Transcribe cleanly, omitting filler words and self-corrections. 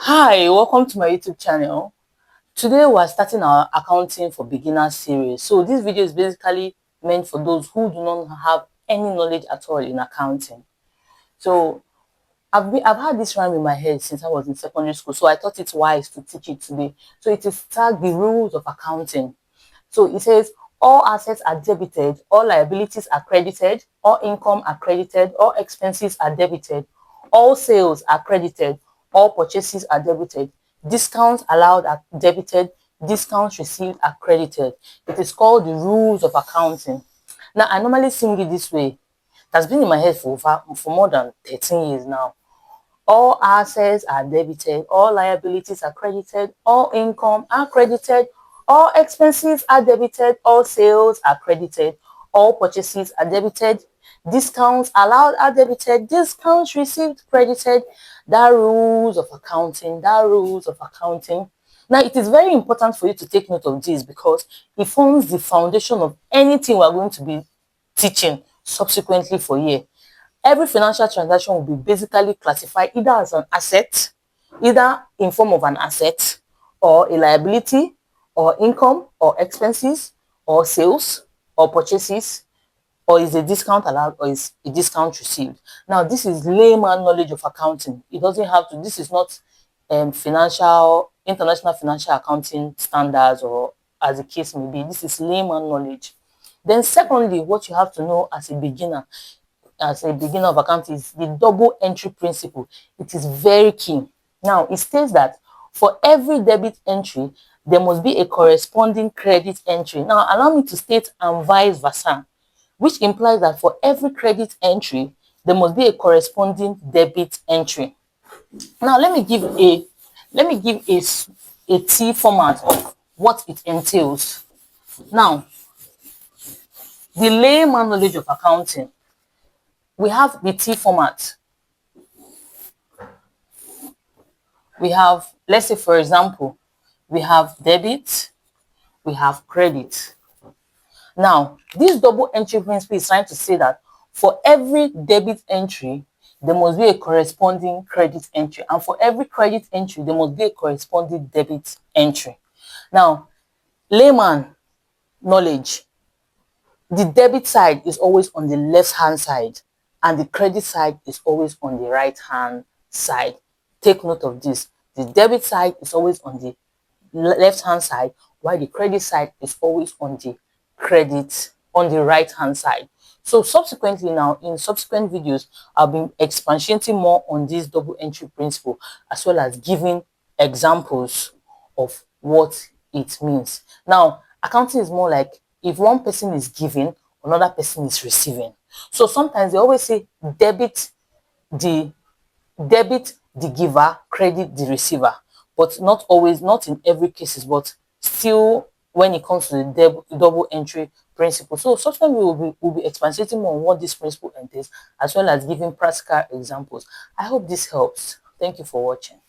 Hi, welcome to my YouTube channel. Today we're starting our accounting for beginners series. So this video is basically meant for those who do not have any knowledge at all in accounting. So I've had this rhyme in my head since I was in secondary school, so I thought it's wise to teach it today. So it is tagged the rules of accounting. So it says all assets are debited, all liabilities are credited, all income are credited, all expenses are debited, all sales are credited, all purchases are debited, discounts allowed are debited, discounts received are credited. It is called the rules of accounting. Now, I normally sing it this way. It has been in my head for more than 13 years now. All assets are debited, all liabilities are credited, all income are credited, all expenses are debited, all sales are credited, all purchases are debited, discounts allowed are debited, discounts received credited. That rules of accounting, that rules of accounting. Now, it is very important for you to take note of this because it forms the foundation of anything we're going to be teaching subsequently for year. Every financial transaction will be basically classified either as an asset, either in form of an asset, or a liability, or income, or expenses, or sales, or purchases, or is a discount allowed, or is a discount received. Now, this is layman knowledge of accounting. It doesn't have to, this is not international financial accounting standards, or as the case may be. This is layman knowledge. Then secondly, what you have to know as a beginner of accounting is the double entry principle. It is very key. Now, it states that for every debit entry, there must be a corresponding credit entry. Now, allow me to state and vice versa, which implies that for every credit entry, there must be a corresponding debit entry. Now, let me give a T format of what it entails. Now, the layman knowledge of accounting, we have the T format. We have, let's say for example, we have debit, we have credit. Now, this double entry principle is trying to say that for every debit entry, there must be a corresponding credit entry. And for every credit entry, there must be a corresponding debit entry. Now, layman knowledge, the debit side is always on the left hand side and the credit side is always on the right hand side. Take note of this. The debit side is always on the left hand side while the credit side is always on the right hand side. So subsequently now, in subsequent videos, I'll be expatiating more on this double entry principle as well as giving examples of what it means. Now, accounting is more like if one person is giving, another person is receiving. So sometimes they always say the debit the giver, credit the receiver, but not always, not in every cases, but still when it comes to the double entry principle. So subsequently we'll be expanding more on what this principle entails as well as giving practical examples. I hope this helps. Thank you for watching.